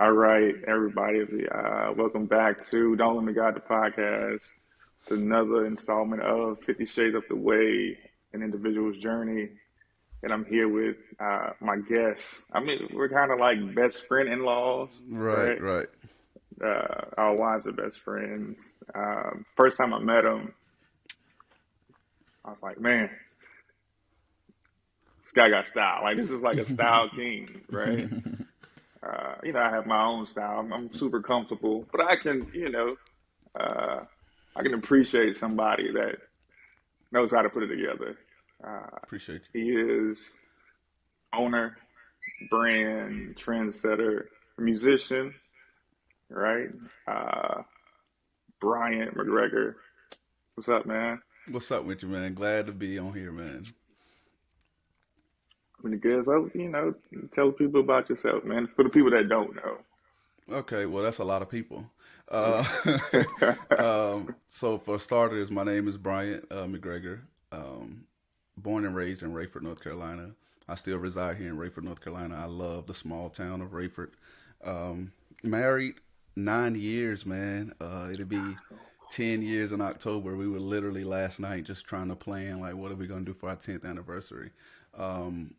All right, everybody. Welcome back to Don't Let Me Guide the podcast. It's another installment of 50 Shades of the Way, an individual's journey. And I'm here with my guests. I mean, we're kind of like best friend-in-laws, Right, right? right. Our wives are best friends. First time I met him, I was like, man, this guy got style. Like, this is like a style king, right? I have my own style. I'm super comfortable, but uh, I can appreciate somebody that knows how to put it together. Uh, Appreciate he is owner, brand, trendsetter, musician, right? Uh, Bryant McGregor. What's up, man? you. What's up with you, man? Glad to be on here, man. Pretty good. So, tell people about yourself, man. For the people that don't know. Okay, well, that's a lot of people. Uh, so for starters, my name is Bryant McGregor. Um, Born and raised in Rayford, North Carolina. I still reside here in Rayford, North Carolina. I love the small town of Rayford. Married 9 years, man. It'll be 10 years in October. We were literally last night just trying to plan, like, what are we going to do for our 10th anniversary? Um,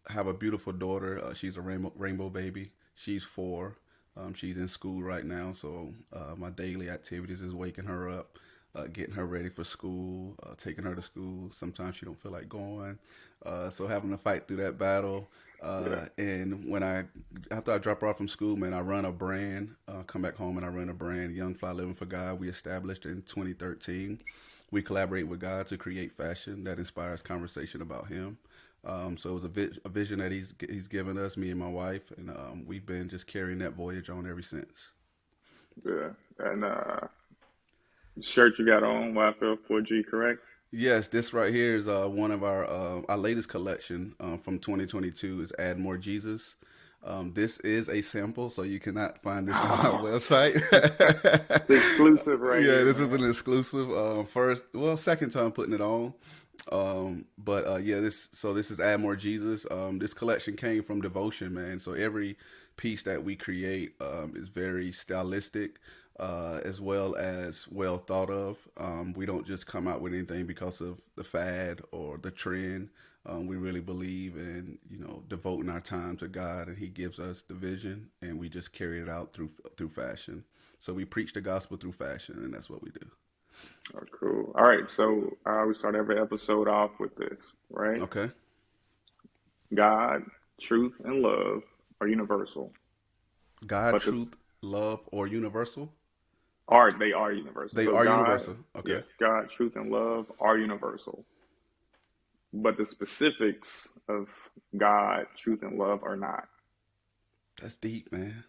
have a beautiful daughter. She's a rainbow baby. She's 4. She's in school right now, so my daily activities is waking her up, getting her ready for school, taking her to school. Sometimes she don't feel like going, so having to fight through that battle. Yeah. And after I drop her off from school, man, I run a brand. Come back home and I run a brand, Young Fly Living for God. We established in 2013. We collaborate with God to create fashion that inspires conversation about Him. So it was a vision that he's given us, me and my wife, and we've been just carrying that voyage on ever since. Yeah. And shirt you got on, YFL4G, correct? Yes, this right here is one of our latest collection from 2022 is Add More Jesus. This is a sample, so you cannot find this on our Oh, website. it's exclusive right Yeah, here, this is man. an exclusive. Second time putting it on. But yeah, this is Add More Jesus. This collection came from devotion, man. So every piece that we create is very stylistic, as well as well thought of. We don't just come out with anything because of the fad or the trend. We really believe in devoting our time to God, and He gives us the vision, and we just carry it out through fashion. So we preach the gospel through fashion, and that's what we do. Oh, cool. All right, so we start every episode off with this, right? Okay. God, truth, and love are universal, God, but this truth, love, or universal? they are universal. They So are God, universal. Okay. yes, God, truth, and love are universal, but the specifics of God, truth, and love are not. That's deep, man.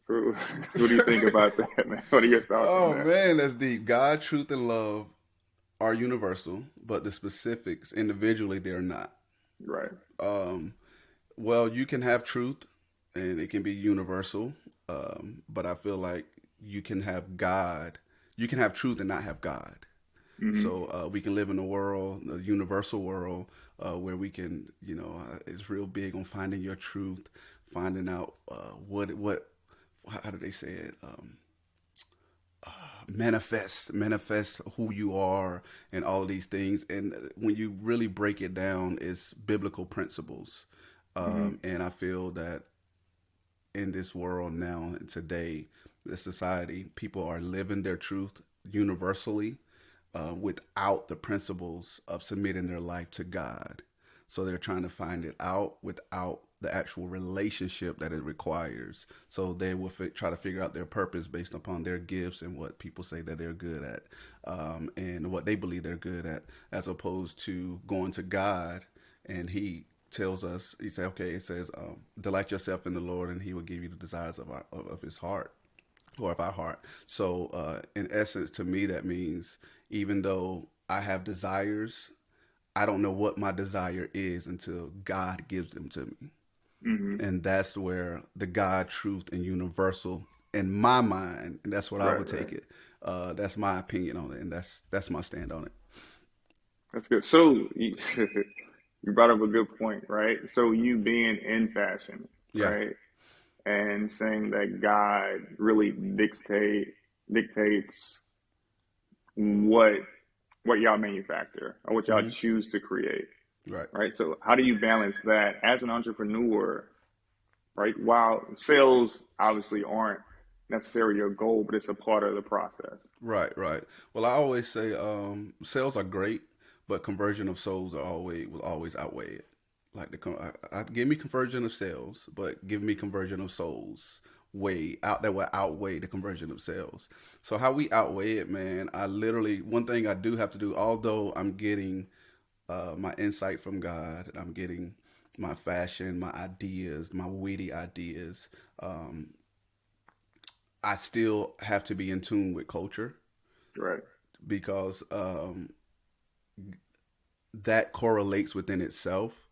Who, who do you think about that, man? What are your thoughts on Oh that? man, that's deep. God, truth, and love are universal, but the specifics individually they're not. Right. Um, well, you can have truth, and it can be universal. But I feel like you can have God, you can have truth and not have God. Hmm. So we can live in a world, a universal world, where we can, it's real big on finding your truth, finding out how do they say it? Manifest who you are, and all of these things. And when you really break it down, it's biblical principles. Hmm. And I feel that in this world now and today, the society, people are living their truth universally without the principles of submitting their life to God. So they're trying to find it out without the actual relationship that it requires. So they will try to figure out their purpose based upon their gifts and what people say that they're good at, and what they believe they're good at, as opposed to going to God, and He tells us, He said, okay, it says, delight yourself in the Lord, and He will give you the desires of His heart or of our heart. So, in essence, to me, that means even though I have desires, I don't know what my desire is until God gives them to me. Hmm. And that's where the God, truth, and universal, in my mind, and that's what I Right, would right. take it. That's my opinion on it, and that's my stand on it. That's good. So you brought up a good point, right? So you being in fashion, Yeah. right? and saying that God really dictates what y'all manufacture or what y'all Hmm. choose to create, Right. right? So how do you balance that as an entrepreneur, right? While sales obviously aren't necessarily your goal, but it's a part of the process. Right, right. Well, I always say sales are great, but conversion of souls will always outweigh it. Like give me conversion of sales, but give me conversion of souls way out that will outweigh the conversion of sales. So how we outweigh it, man? I literally one thing I do have to do, although I'm getting my insight from God, and I'm getting my fashion, my ideas, my witty ideas. Um, I still have to be in tune with culture Right. because that correlates within itself.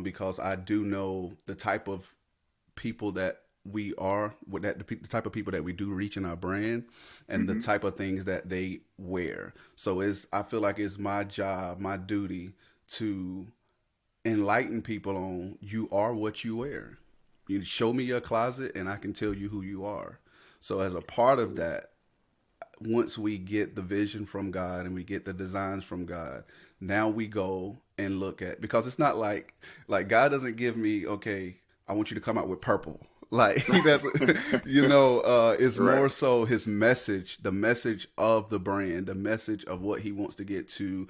Because I do know the type of people that we are, with the type of people that we do reach in our brand, and the Hmm. type of things that they wear. So I feel like it's my job, my duty to enlighten people on you are what you wear. You show me your closet, and I can tell you who you are. So as a part of that, once we get the vision from God and we get the designs from God, now we go and look at, because it's not like God doesn't give me, okay, I want you to come out with purple. Like he doesn't, it's Right. more so his message, the message of the brand, the message of what he wants to get to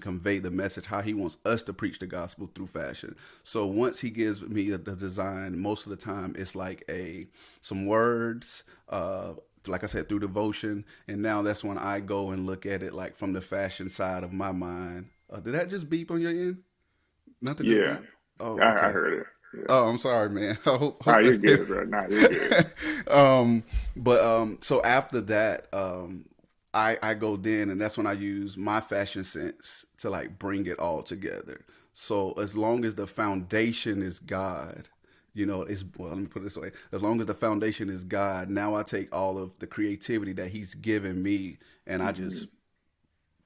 convey the message, how he wants us to preach the gospel through fashion. So once he gives me the design, most of the time it's like some words, like I said, through devotion. And now that's when I go and look at it like from the fashion side of my mind. Did that just beep on your end? Nothing just Yeah, beep? Oh, I okay. heard it. Yeah. Oh, I'm sorry, man. Ah, Hopefully. you're good, bro. Nah, you're good. So after that, I go then, and that's when I use my fashion sense to like bring it all together. So as long as the foundation is God, is well. Let me put it this way: as long as the foundation is God, now I take all of the creativity that He's given me, and I Hmm. just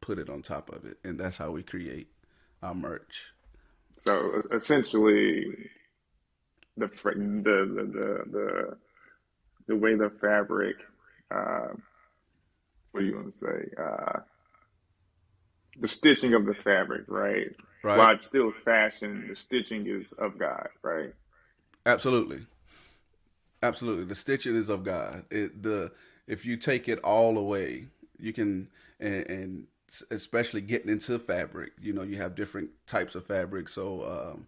put it on top of it, and that's how we create our merch. So essentially, the way the fabric, uh, what do you want to say? The stitching of the fabric, right? Right? While it's still fashion, the stitching is of God, right? Absolutely. Absolutely, the stitching is of God. If you take it all away, you can, and especially getting into fabric. You have different types of fabric. So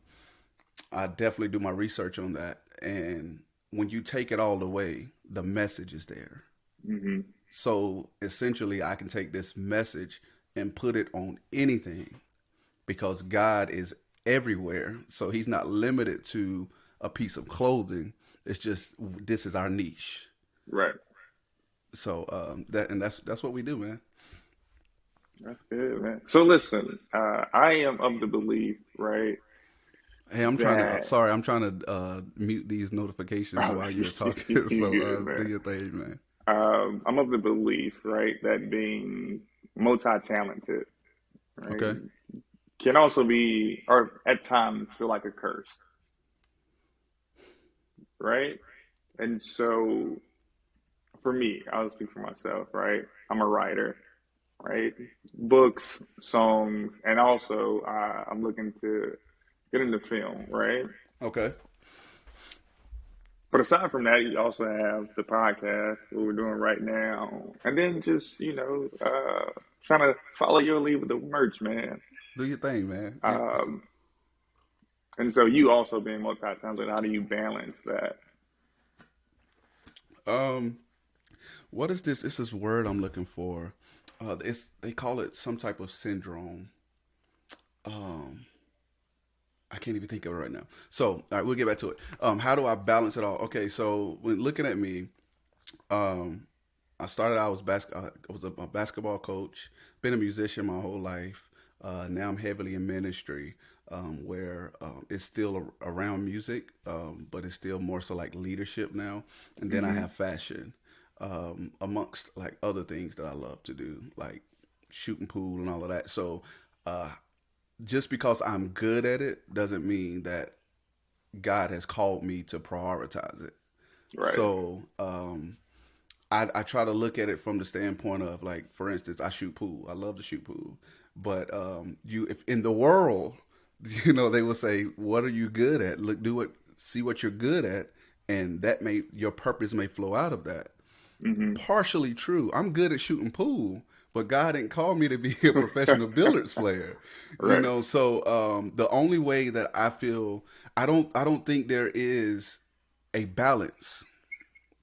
I definitely do my research on that. And when you take it all away, the message is there. Hmm. So essentially, I can take this message and put it on anything because God is everywhere. So He's not limited to a piece of clothing. It's just this is our niche. Right. So that's what we do, man. That's good, man. So listen, I am of the belief, right, Hey, I'm trying to. that Sorry, I'm trying to mute these notifications oh, while you're talking. you So good, do man. your thing, man. I'm of the belief, right, that being multi-talented, right, Okay. can also be, or at times feel like a curse, right? And so for me, I'll speak for myself, right? I'm a writer, right? Books, songs, and also I'm looking to get into film, right? Okay. But aside from that, you also have the podcast, what we're doing right now, and then just trying to follow your lead with the merch, man. Do your thing, man. Um, and so you also being multi-talented, how do you balance that? Um, what is this? This is word I'm looking for. They call it some type of syndrome. Um, I can't even think of it right now. So, all right, we'll get back to it. How do I balance it all? Okay, so when looking at me, um, I started out I was a basketball coach, been a musician my whole life. Now I'm heavily in ministry, where it's still around music, but it's still more so like leadership now. And then I Hmm. have fashion, amongst like other things that I love to do, like shooting pool and all of that. So uh, just because I'm good at it doesn't mean that God has called me to prioritize it. Right. So I try to look at it from the standpoint of, like, for instance, I shoot pool. I love to shoot pool, but you if in the world, they will say, "What are you good at? Look, do it. See what you're good at, and that may your purpose may flow out of that." Mm-hmm. Partially true. I'm good at shooting pool, but God didn't call me to be a professional billiards player. Right. So the only way that I feel, I don't think there is a balance.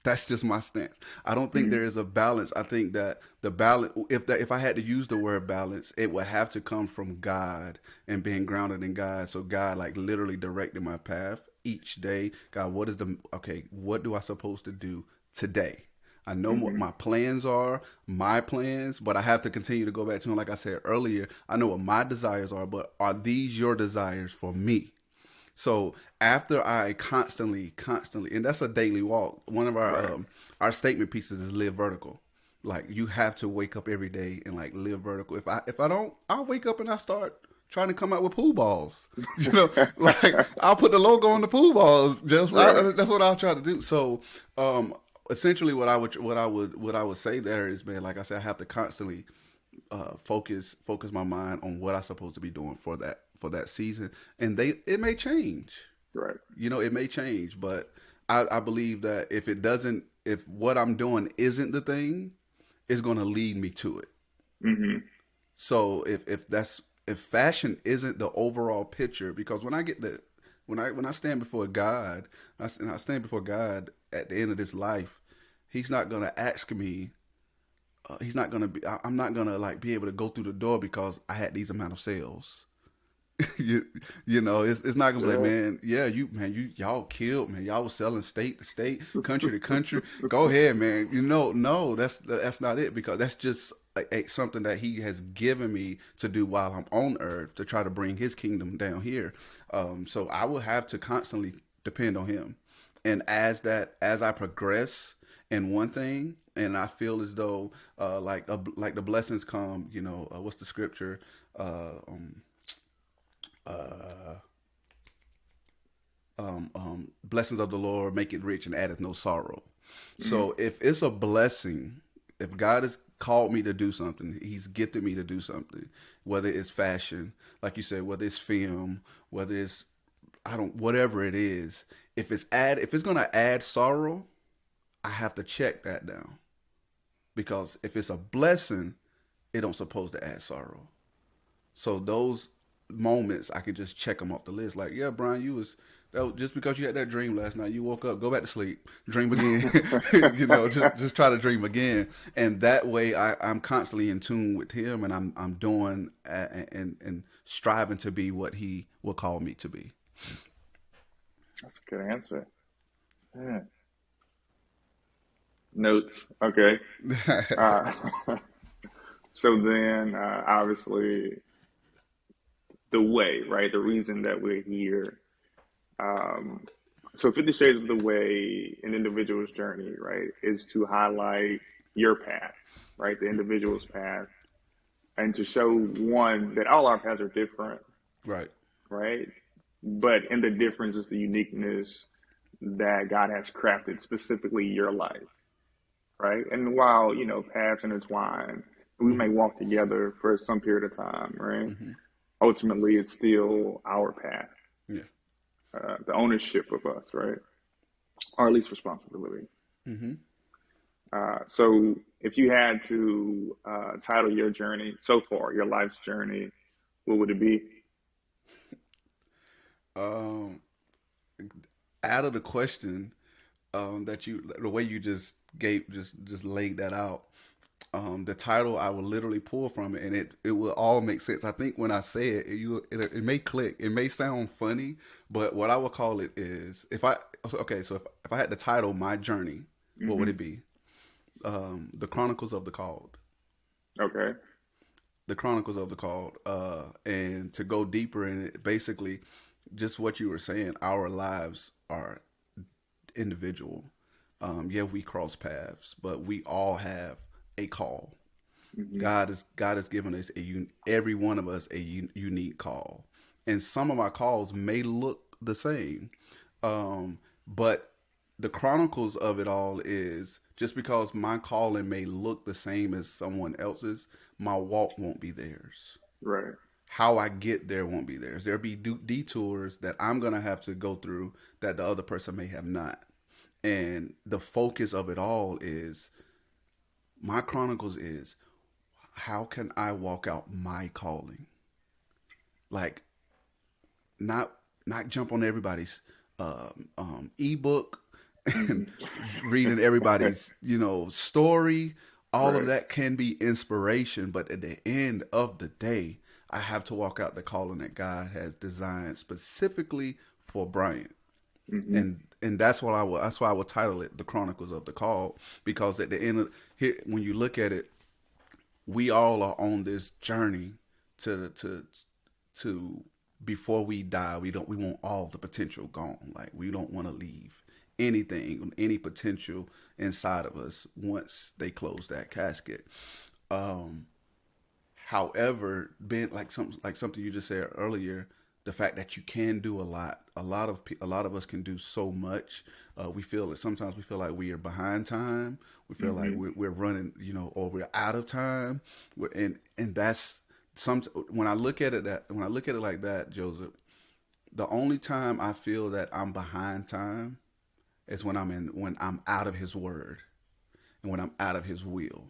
That's just my stance. I don't think Mm-hmm. there is a balance. I think that the balance, if I had to use the word balance, it would have to come from God and being grounded in God. So God, like, literally directing my path each day. God, what do I supposed to do today? I know what Mm-hmm. my plans are, my plans, but I have to continue to go back to him. Like I said earlier, I know what my desires are, but are these your desires for me? So after I constantly, and that's a daily walk. One of Right. our statement pieces is live vertical. Like, you have to wake up every day and, like, live vertical. If I don't, I'll wake up and I start trying to come out with pool balls. Like, I'll put the logo on the pool balls. Right. That's what I'll try to do. So um, essentially, what I would say there is, man, like I said, I have to constantly focus my mind on what I'm supposed to be doing for that season, and it may change. Right. It may change, but I believe that if what I'm doing isn't the thing, it's going to lead me to it. Mm-hmm. So if fashion isn't the overall picture, because when I stand before God, and I stand before God at the end of this life, He's not going to ask me. He's not gonna be. I'm not gonna, like, be able to go through the door because I had these amount of sales. you, it's not gonna be like, Yeah. man, yeah, y'all killed, man. Y'all was selling state to state, country to country. Go ahead, man. No, that's not it, because that's just something that He has given me to do while I'm on earth, to try to bring His kingdom down here. So I will have to constantly depend on Him, and as I progress in one thing, and I feel as though like the blessings come, what's the scripture? Uh, um, uh, Blessings of the Lord make it rich and addeth no sorrow. Mm-hmm. So if it's a blessing, if God has called me to do something, He's gifted me to do something, whether it's fashion, like you said, whether it's film, whether it's, whatever it is, if it's gonna add sorrow, I have to check that down, because if it's a blessing, it don't supposed to add sorrow. So those moments, I can just check them off the list. Like, yeah, Brian, just because you had that dream last night, you woke up, go back to sleep, dream again. Just try to dream again, and that way I'm constantly in tune with Him, and I'm doing and striving to be what He will call me to be. That's a good answer. Yeah. Notes. Okay. Uh, so then, obviously, the way, right? The reason that we're here. Um, so 50 Shades of the Way, an individual's journey, right, is to highlight your path, right? The individual's path, and to show one that all our paths are different, Right. right? But in the difference is the uniqueness that God has crafted specifically your life, right? And while, paths intertwine, we may Mm-hmm. walk together for some period of time, right? Mm-hmm. Ultimately, it's still our path, Yeah. the ownership of us, right? Or at least responsibility. Mm-hmm. So if you had to title your journey so far, your life's journey, what would it be? Um, Out of the question, the way you just laid that out, the title I will literally pull from it, and it will all make sense. I think when I say it may click. It may sound funny, but what I would call it is, if I had to title my journey, what would Hmm. it be? The Chronicles of the Called. Okay. The Chronicles of the Called. And to go deeper in it, basically, just what you were saying, our lives are individual. Yeah, we cross paths, but we all have a call. Hmm. God has given us every one of us a unique call, and some of our calls may look the same, but the chronicles of it all is just because my calling may look the same as someone else's, my walk won't be theirs. Right. How I get there won't be theirs. There'll be detours that I'm going to have to go through that the other person may have not. And the focus of it all is my chronicles is how can I walk out my calling? Like not not jump on everybody's ebook Hmm. and reading everybody's story. All of Right. that can be inspiration, but at the end of the day, I have to walk out the calling that God has designed specifically for Bryant. Hmm. And that's why I will title it the Chronicles of the Call, because at the end of here, when you look at it, we all are on this journey to before we die. We want all the potential gone. Like we don't want to leave anything, any potential inside of us once they close that casket. Um, However, being like something you just said earlier, the fact that you can do a lot, a lot of us can do so much. We feel that sometimes we feel like we are behind time. We feel like Hmm. we're running, or we're out of time. And that's some when I look at it like that, Joseph. The only time I feel that I'm behind time is when I'm out of His Word and when I'm out of His will.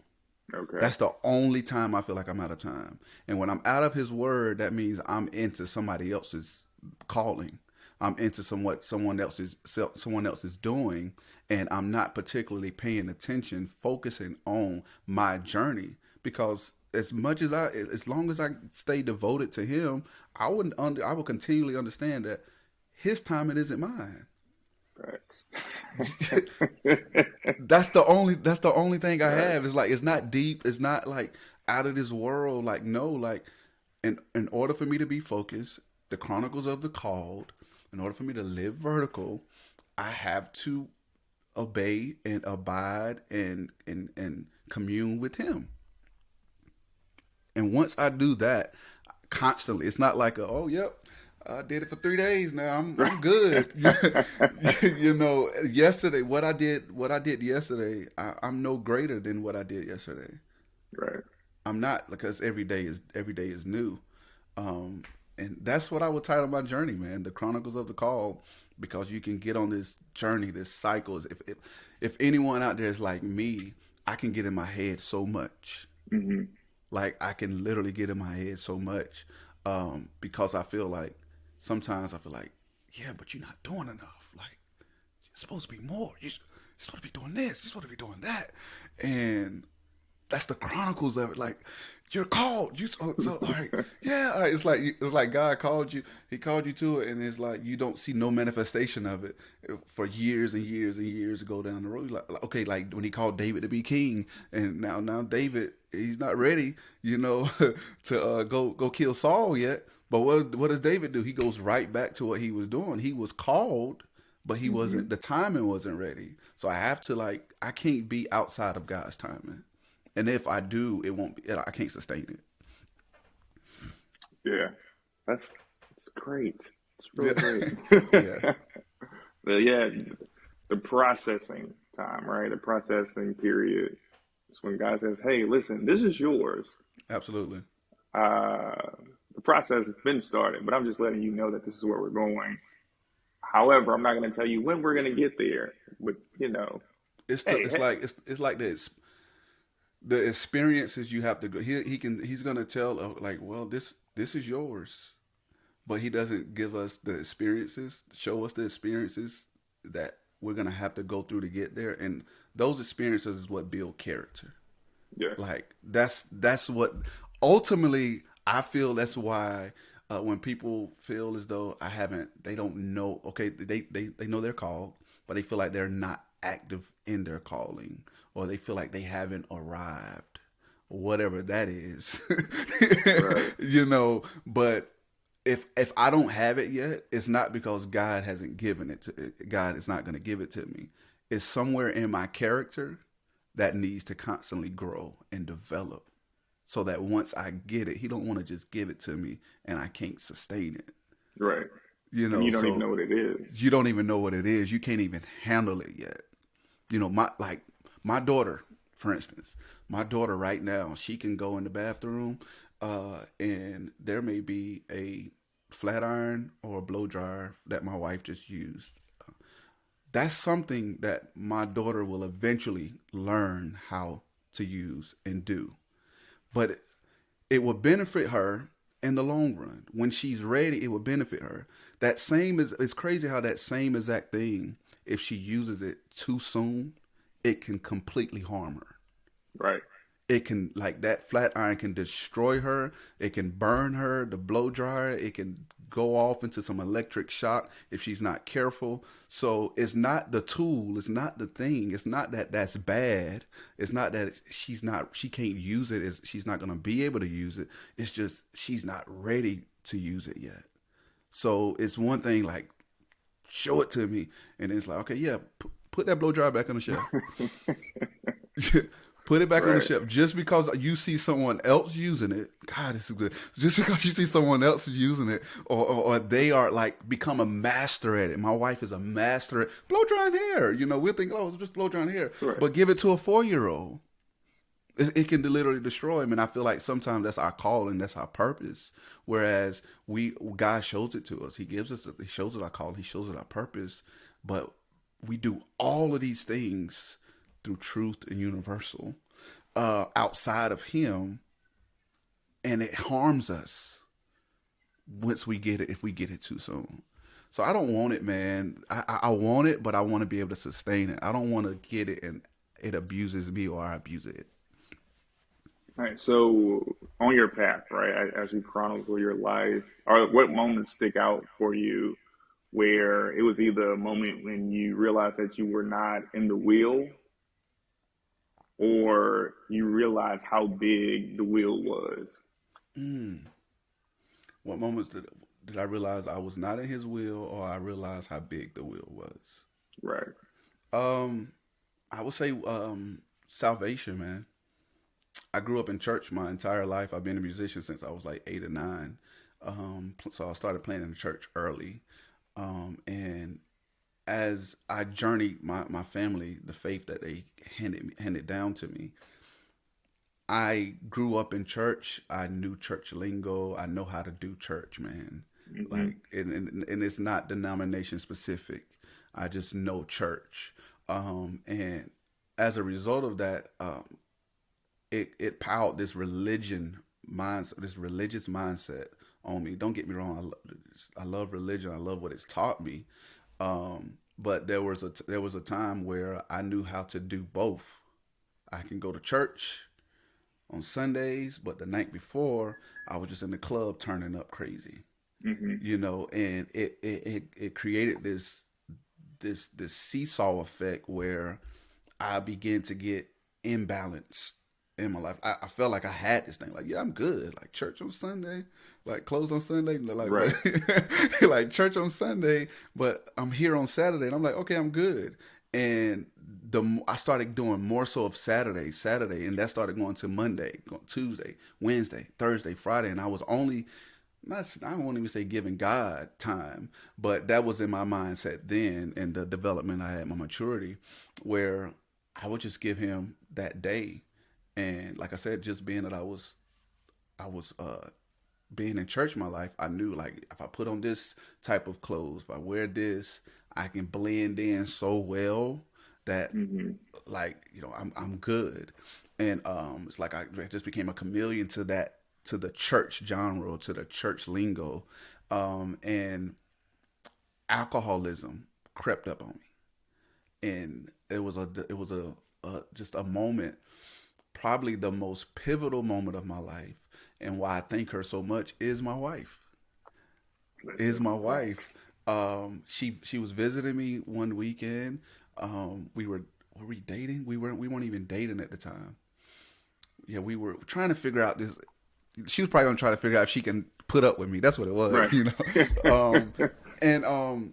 Okay. That's the only time I feel like I'm out of time. And when I'm out of His Word, that means I'm into somebody else's calling. I'm into someone else's doing, and I'm not particularly paying attention, focusing on my journey. Because as long as I stay devoted to Him, I will continually understand that His timing isn't mine. Facts. That's the only thing I have. Facts. It's like it's not deep. It's not like out of this world. Like no, like in order for me to be focused, the Chronicles of the Called, in order for me to live vertical, I have to obey and abide and commune with Him. And once I do that constantly, it's not like oh yep, I did it for 3 days now. I'm good. Yesterday what I did yesterday, I'm no greater than what I did yesterday. Right. I'm not, because every day is new. Um, and that's what I would title my journey, man. The Chronicles of the Call, because you can get on this journey, this cycle. If anyone out there is like me, I can get in my head so much. Hmm. Like I can literally get in my head so much, because I feel like sometimes I feel like, yeah, but you're not doing enough. Like you're supposed to be more. You're supposed to be doing this. You're supposed to be doing that, and that's the chronicles of it. Like you're called. All right, yeah. All right. It's like God called you. He called you to it, and it's like you don't see no manifestation of it for years and years and years to go down the road. Like okay, like when He called David to be king, and now David, he's not ready, to go kill Saul yet. But what does David do? He goes right back to what he was doing. He was called, but he Hmm. wasn't. The timing wasn't ready. So I have to I can't be outside of God's timing. And if I do, it won't be. I can't sustain it. Yeah. That's great. It's Yeah, really great. yeah, But yeah, the processing time, right? The processing period is when God says, "Hey, listen, this is yours." absolutely. Uh, the process has been started, but I'm just letting you know that this is where we're going. However, I'm not going to tell you when we're going to get there. But hey, It's hey, like it's like the experiences you have to go. He's gonna tell like, well, this is yours, but He doesn't give us the experiences, show us the experiences that we're gonna have to go through to get there, and those experiences is what build character. yeah, Like that's what ultimately I feel. That's why when people feel as though they don't know. Okay, they know they're called, but they feel like they're not active in their calling, or they feel like they haven't arrived, or whatever that is. right, But if I don't have it yet, it's not because God hasn't given it to. God is not going to give it to me. It's somewhere in my character that needs to constantly grow and develop, so that once I get it, He don't want to just give it to me and I can't sustain it. right. You And know, you don't even so know what it is. you don't even know what it is. You can't even handle it yet. You know, my daughter, for instance, my daughter right now, she can go in the bathroom, and there may be a flat iron or a blow dryer that my wife just used. That's something that my daughter will eventually learn how to use and do. But it will benefit her in the long run. When she's ready, it will benefit her. That same is it's crazy how that same exact thing, if she uses it too soon, it can completely harm her. Right. It can, like, that flat iron can destroy her. It can burn her. The blow dryer, it can go off into some electric shock if she's not careful. So it's not the tool, it's not the thing, it's not that that's bad, it's not that she can't use it, she's not going to be able to use it. It's just she's not ready to use it yet. So it's one thing, like, show it to me, and it's like, okay, yeah, put that blow dryer back on the shelf. Put it back on the Right. shelf. Just because you see someone else using it, God, this is good. Just because you see someone else using it, or they are, like, become a master at it. My wife is a master at blow drying hair. You know, we'll think, oh, it's just blow drying hair, Right. but give it to a 4-year-old. It can literally destroy him, and I feel like sometimes that's our calling, that's our purpose. Whereas God shows it to us. He gives us, He shows us our calling, He shows us our purpose. But we do all of these things through truth and universal, outside of Him, and it harms us once we get it, if we get it too soon. So I don't want it, man. I want it, but I want to be able to sustain it. I don't want to get it and it abuses me or I abuse it. Right. So on your path, right, as you chronicle your life, or what moments stick out for you where it was either a moment when you realized that you were not in the wheel, or you realized how big the wheel was? Mm. What moments did I realize I was not in His will, or I realized how big the will was? Right. Um, I would say salvation, man. I grew up in church my entire life. I've been a musician since I was like 8 or 9. So I started playing in the church early. And as I journeyed my family, the faith that they handed down to me, I grew up in church. I knew church lingo. I know how to do church, man. Hmm. Like, and it's not denomination specific. I just know church. And as a result of that, it powered this religious mindset on me. Don't get me wrong. I love religion. I love what it's taught me. But there was a time where I knew how to do both. I can go to church on Sundays, but the night before I was just in the club turning up crazy, Hmm. you know, and it created this seesaw effect where I began to get imbalanced in my life. I felt like I had this thing, like, yeah, I'm good, like church on Sunday, like closed on Sunday, like, but Right. like church on Sunday, but I'm here on Saturday, and I'm like, okay, I'm good. And I started doing more so of Saturday, and that started going to Monday, Tuesday, Wednesday, Thursday, Friday, and I was only not, I won't even say giving God time, but that was in my mindset then, and the development I had, my maturity, where I would just give Him that day. And like I said, just being that I was being in church my life, I knew, like, if I put on this type of clothes, if I wear this, I can blend in so well that, Hmm. like, I'm good. And it's like I just became a chameleon to that, to the church genre, to the church lingo. And alcoholism crept up on me, and it was a just a moment, probably the most pivotal moment of my life. And why I thank her so much is my wife. Is Listen, my wife. facts. She was visiting me one weekend. Were we dating? We weren't even dating at the time. Yeah, we were trying to figure out this. She was probably gonna try to figure out if she can put up with me. That's what it was, Right. you know. And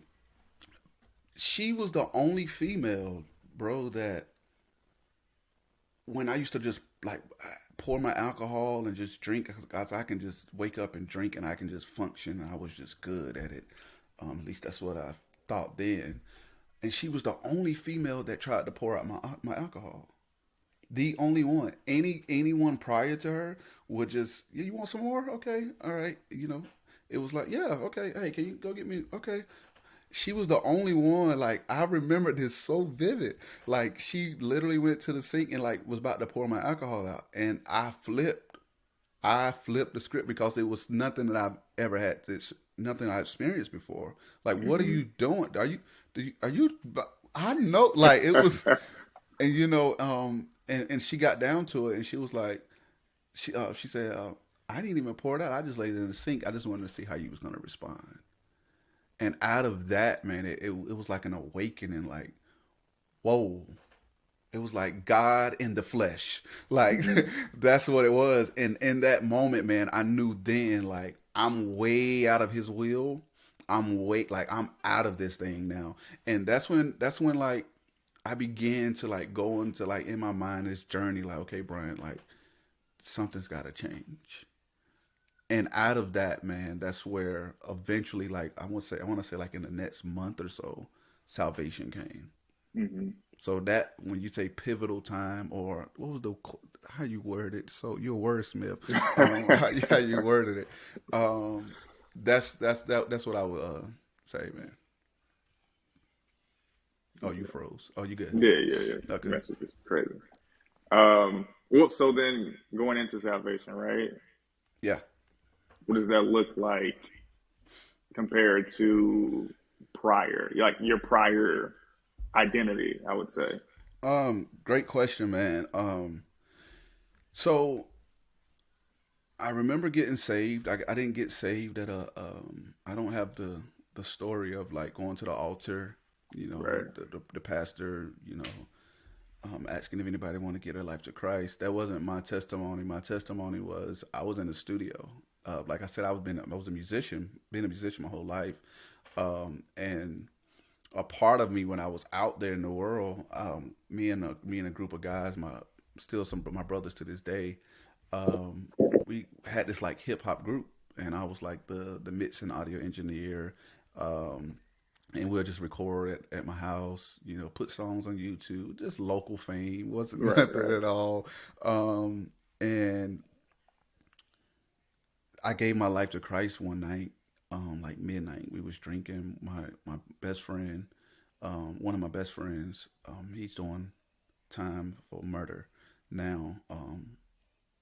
she was the only female, bro, that when I used to just, like, pour my alcohol and just drink, guys, I can just wake up and drink and I can just function. And I was just good at it. At least that's what I thought then. And she was the only female that tried to pour out my alcohol. The only one. Anyone prior to her would just, yeah, you want some more? Okay, all right. It was like, yeah, okay. Hey, can you go get me? Okay. She was the only one. Like, I remember this so vivid. Like, she literally went to the sink and like was about to pour my alcohol out, and I flipped. I flipped the script because it was nothing that I've ever had. It's nothing I experienced before. Like, what are Mm-hmm. you doing? Are you? I know. Like, it was, and and she got down to it, and she was like, she said, I didn't even pour it out. I just laid it in the sink. I just wanted to see how you was gonna respond. And out of that, man, it was like an awakening. Like, whoa, it was like God in the flesh. Like, Mm-hmm. that's what it was. And in that moment, man, I knew then, like, I'm way out of his will. I'm out of this thing now. And that's when like I began to like go into like in my mind this journey, like, okay, Brian, like something's gotta change. And out of that, man, that's where eventually, like, I want to say like in the next month or so, salvation came. Mm-hmm. So that when you say pivotal time, or what was the how you worded it? So you're a wordsmith. How you worded it. That's what I would say, man. Oh, you froze. Oh, you good? Yeah, yeah, yeah. Okay. Message is crazy. Well, so then going into salvation, right? Yeah. What does that look like compared to prior, like your prior identity? I would say. Great question, man. So I remember getting saved. I didn't get saved at a. I don't have the story of like going to the altar. Right. The pastor. Asking if anybody want to get their life to Christ. That wasn't my testimony. My testimony was I was in the studio. Like I said, I was a musician. Been a musician my whole life, and a part of me when I was out there in the world, me and a group of guys, still some of my brothers to this day, we had this like hip hop group, and I was like the mix and audio engineer, and we'll just record at my house, put songs on YouTube, just local fame, wasn't Right. nothing Right. at all, and I gave my life to Christ one night, like midnight. We was drinking. My best friend, one of my best friends, he's doing time for murder now.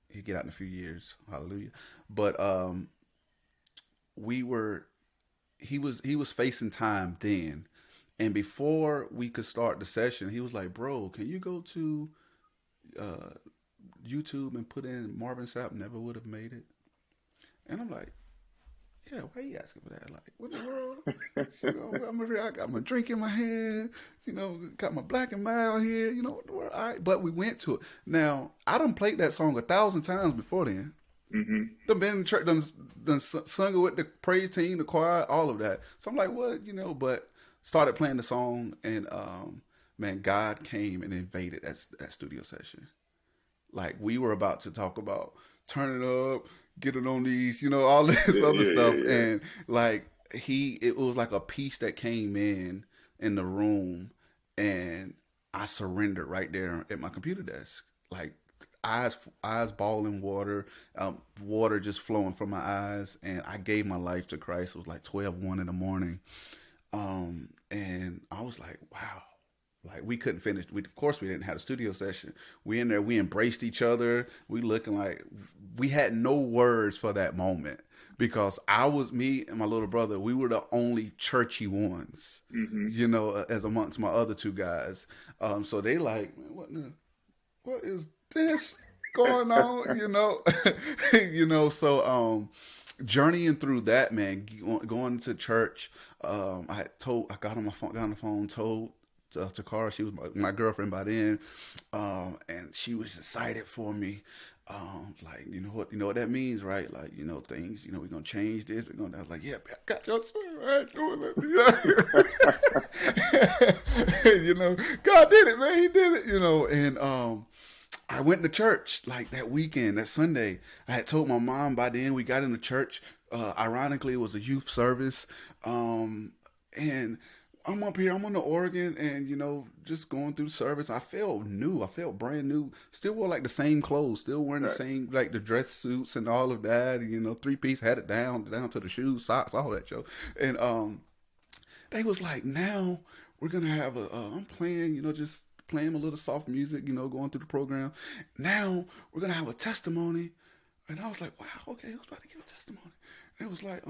He'll get out in a few years. Hallelujah. But we were he was facing time then, and before we could start the session, he was like, "Bro, can you go to uh, YouTube and put in Marvin Sapp never would have made it?" And I'm like, "Yeah, why are you asking for that? Like, what in the world? I got my drink in my hand, got my black and mild here, what the world? All right." But we went to it. Now, I done played that song 1,000 times before then. Mm-hmm. Done been in church, done sung it with the praise team, the choir, all of that. So I'm like, what, but started playing the song, and man, God came and invaded that studio session. Like, we were about to talk about turn it up, get it on these, all this Yeah, other yeah, yeah, stuff, yeah. and like it was like a peace that came in the room, and I surrendered right there at my computer desk, like eyes balling water, water just flowing from my eyes, and I gave my life to Christ. It was like 1 in the morning, and I was like, wow. Like, we couldn't finish. Of course, we didn't have a studio session. We in there. We embraced each other. We looking like we had no words for that moment, because me and my little brother. We were the only churchy ones, Mm-hmm. as amongst my other two guys. So they like, man, what is this going on? So journeying through that, man, going to church. I got on the phone, told to Cara. She was my girlfriend by then, and she was excited for me. Like, what that means, right? Like, things, we're gonna change this. I was like, yeah, I got your spirit, right? Doing it. God did it, man. He did it. And I went to church like that weekend, that Sunday. I had told my mom by then we got into church. Ironically, it was a youth service. And I'm up here, I'm on the organ, and just going through the service. I felt new. I felt brand new. Still wore like the same clothes, still wearing the Right. same, like the dress suits and all of that. Three piece, had it down to the shoes, socks, all that, Joe. And they was like, now we're gonna have I'm playing, just playing a little soft music, going through the program. Now we're gonna have a testimony. And I was like, wow, okay, who's about to give a testimony? And it was like,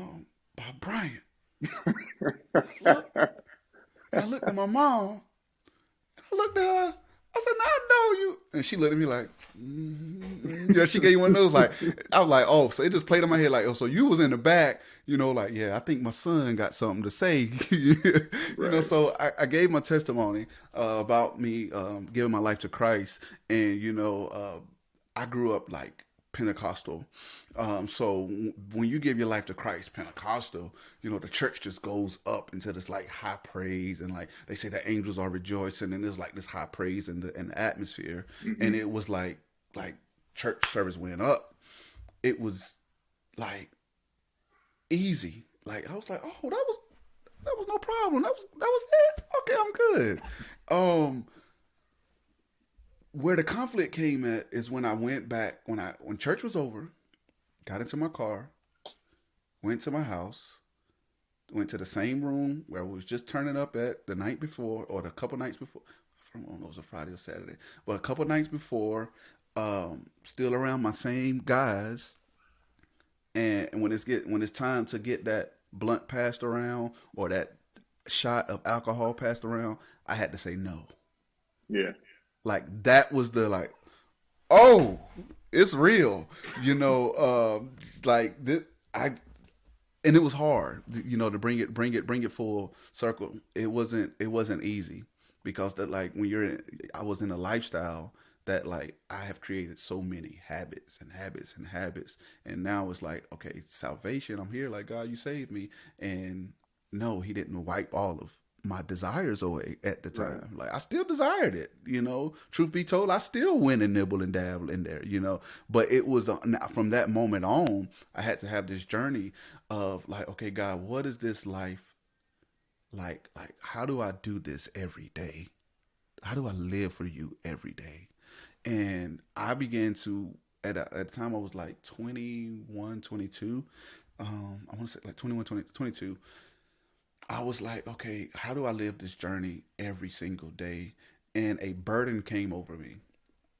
by Bryant. Look, and I looked at my mom, and I looked at her. I said, "No, I know you." And she looked at me like, yeah, she gave you one of those. Like, I was like, oh, so it just played in my head like, oh, so you was in the back, like, yeah, I think my son got something to say. Right. So I gave my testimony about me giving my life to Christ. And, I grew up like Pentecostal. So when you give your life to Christ, Pentecostal, the church just goes up into this like high praise, and like they say the angels are rejoicing, and there's like this high praise in the atmosphere. Mm-hmm. And it was like church service went up. It was like easy. Like I was like, oh, that was no problem. That was it. Okay, I'm good. Um, where the conflict came at is when I went back when church was over, got into my car, went to my house, went to the same room where I was just turning up at the night before or the couple nights before. I don't know if it was a Friday or Saturday, but a couple nights before, still around my same guys. And when it's time to get that blunt passed around or that shot of alcohol passed around, I had to say no. Yeah. Like that was the like, oh, it's real, like this. I and it was hard, to bring it full circle. It wasn't easy because that like when I was in a lifestyle that like I have created so many habits and habits and habits, and now it's like, okay, salvation. I'm here, like, God, you saved me, and no, He didn't wipe all of my desires away at the Right. time. Like I still desired it, Truth be told, I still went and nibble and dabble in there. But it was from that moment on, I had to have this journey of like, okay, God, what is this life like? Like, how do I do this every day? How do I live for you every day? And I began to at the time I was like 21, 22. I want to say like 21, 20, 22. I was like, okay, how do I live this journey every single day? And a burden came over me.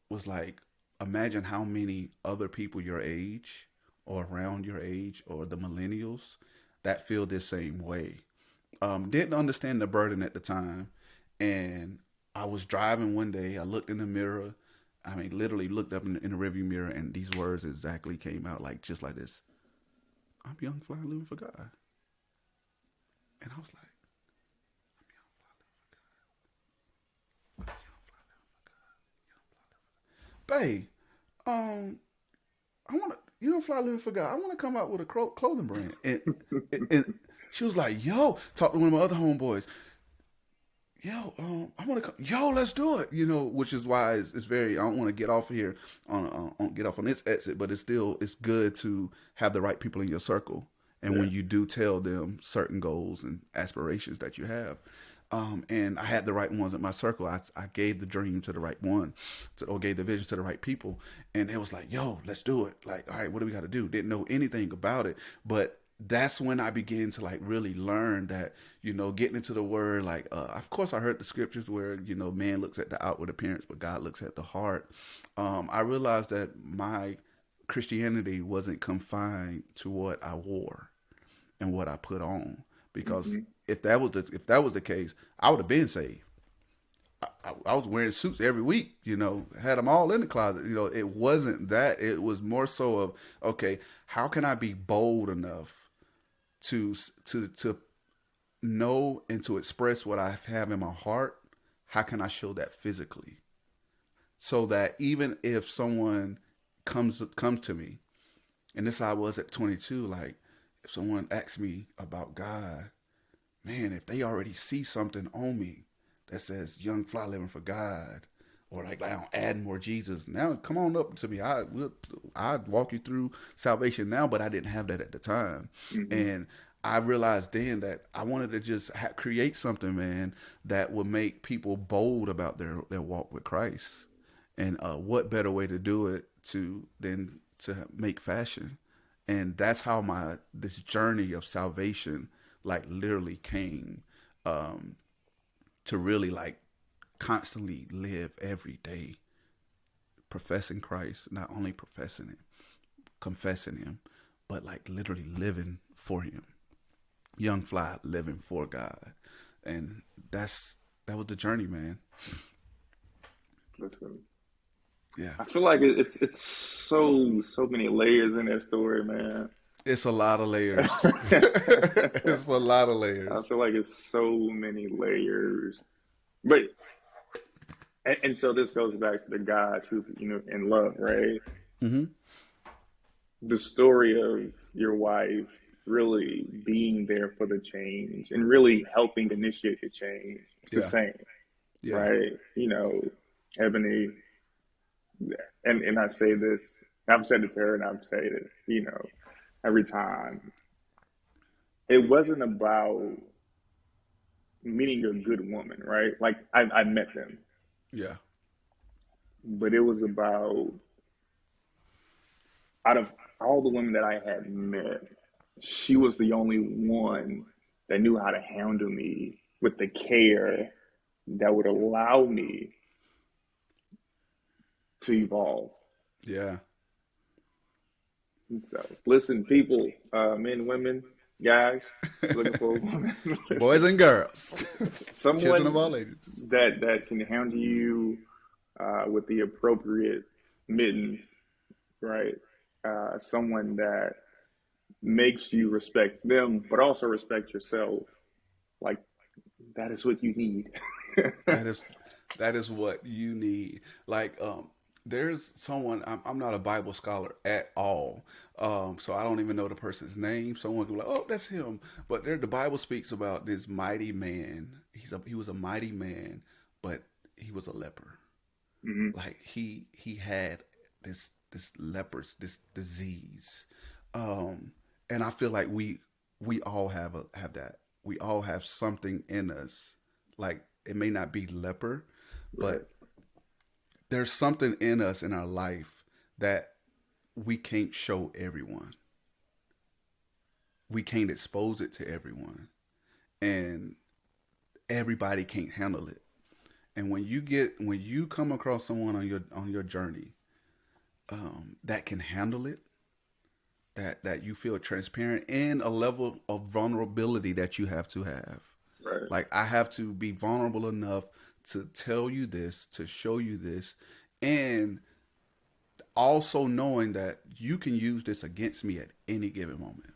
Was like, imagine how many other people your age or around your age or the millennials that feel this same way. Didn't understand the burden at the time. And I was driving one day. I looked in the mirror. I mean, literally looked up in the rearview mirror, and these words exactly came out, like just like this: "I'm young, fly, living for God." And I was like, "Babe, um, I want to, fly, living for God. I want to come out with a clothing brand." And she was like, "Yo," talked to one of my other homeboys. Yo, I want to come. Yo, let's do it. Which is why it's very. I don't want to get off here on get off on this exit, but it's good to have the right people in your circle. And Yeah. when you do tell them certain goals and aspirations that you have, and I had the right ones in my circle. I gave the dream to the right one, or gave the vision to the right people, and it was like, yo, let's do it. Like, all right, what do we got to do? Didn't know anything about it, but that's when I began to like really learn that, getting into the word, like, of course I heard the scriptures where, man looks at the outward appearance, but God looks at the heart. I realized that my Christianity wasn't confined to what I wore and what I put on, because Mm-hmm. if that was the case, I would have been saved. I was wearing suits every week, had them all in the closet. It wasn't that. It was more so of, okay, how can I be bold enough to to know and to express what I have in my heart? How can I show that physically, so that even if someone comes to me, and this I was at 22, like if someone asks me about God, man, if they already see something on me that says young fly living for God, or like I don't add more Jesus. Now come on up to me. I'd walk you through salvation now, but I didn't have that at the time. Mm-hmm. And I realized then that I wanted to just create something, man, that would make people bold about their walk with Christ. And what better way to do it than to make fashion? And that's how this journey of salvation like literally came, to really like constantly live every day professing Christ, not only professing Him, confessing Him, but like literally living for Him. Young Fly living for God, and that was the journey, man. Listen, Yeah, I feel like it's so many layers in that story, man. it's a lot of layers. I It's a lot of layers. feel like it's so many layers. But and so this goes back to the God, truth, and love, right? Mm-hmm. The story of your wife really being there for the change and really helping initiate the change. It's the Yeah, same, yeah, right? Ebony, and I say this, I've said it to her and I've said it, every time. It wasn't about meeting a good woman, right? Like I met them, yeah, but it was about out of all the women that I had met, she was the only one that knew how to handle me with the care that would allow me to evolve. yeah. So, listen, people, men, women, guys, looking for a woman, Boys and girls, children of someone all ages. that can handle you with the appropriate mittens, right? Someone that makes you respect them, but also respect yourself. Like that is what you need. That is that is what you need. Like, there's someone. I'm not a Bible scholar at all, so I don't even know the person's name. Someone can be like, "Oh, that's him," but the Bible speaks about this mighty man. He was a mighty man, but he was a leper. Hmm. Like he had this lepers, this disease, um, and I feel like we all have that. We all have something in us. Like it may not be leper, Right, but there's something in us in our life that we can't show everyone. We can't expose it to everyone, and everybody can't handle it. And when you come across someone on your journey, that can handle it, that you feel transparent, and a level of vulnerability that you have to have. right, Like I have to be vulnerable enough to tell you this, to show you this, and also knowing that you can use this against me at any given moment.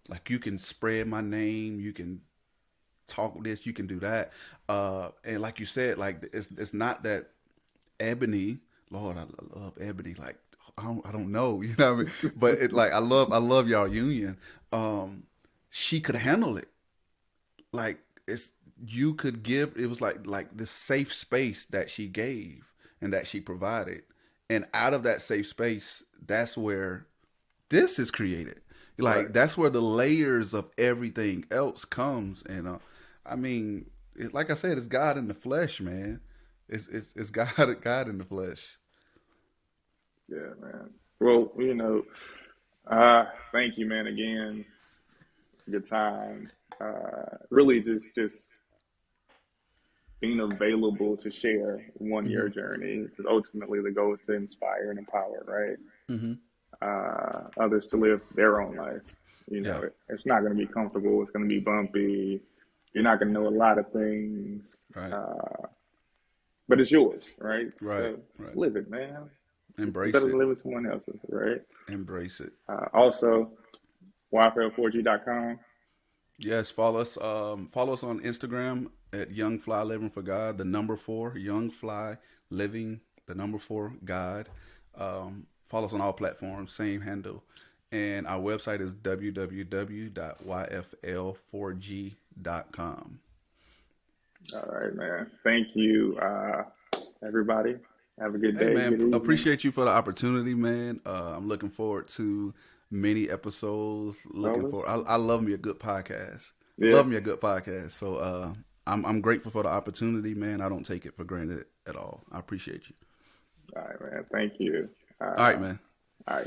Like you can spread my name, you can talk this, you can do that, and like you said, like it's not that Ebony, Lord, I love Ebony. Like I don't know, you know what I mean? But it like I love y'all union. She could handle it. Like it's you could give. It was like this safe space that she gave and that she provided, and out of that safe space, that's where this is created. right. Like that's where the layers of everything else comes. And I mean, like I said, it's God in the flesh, man. It's God in the flesh. Yeah, man. Well, thank you, man, again. Good time. Really, just being available to share one Hmm. year journey because ultimately the goal is to inspire and empower, right? Hmm. Others to live their own life. Yeah. It's not going to be comfortable. It's going to be bumpy. You're not going to know a lot of things, Right. uh, but it's yours, right? Right. So Right. live it, man. It's Embrace better than it. living someone else's, right? Embrace it. Also, YFL4G.com. Yes, follow us on Instagram at Young Fly Living for God, the number 4, Young Fly Living, the number 4, God. Follow us on all platforms, same handle. And our website is www.yfl4g.com. All right, man. Thank you. everybody. Have a good Hey day, man, good evening. appreciate you for the opportunity, man. I'm looking forward to many episodes. Looking Fellas. for, I love me a good podcast. Yeah. Love me a good podcast. So I'm grateful for the opportunity, man. I don't take it for granted at all. I appreciate you. All right, man. Thank you. All right, All man. right.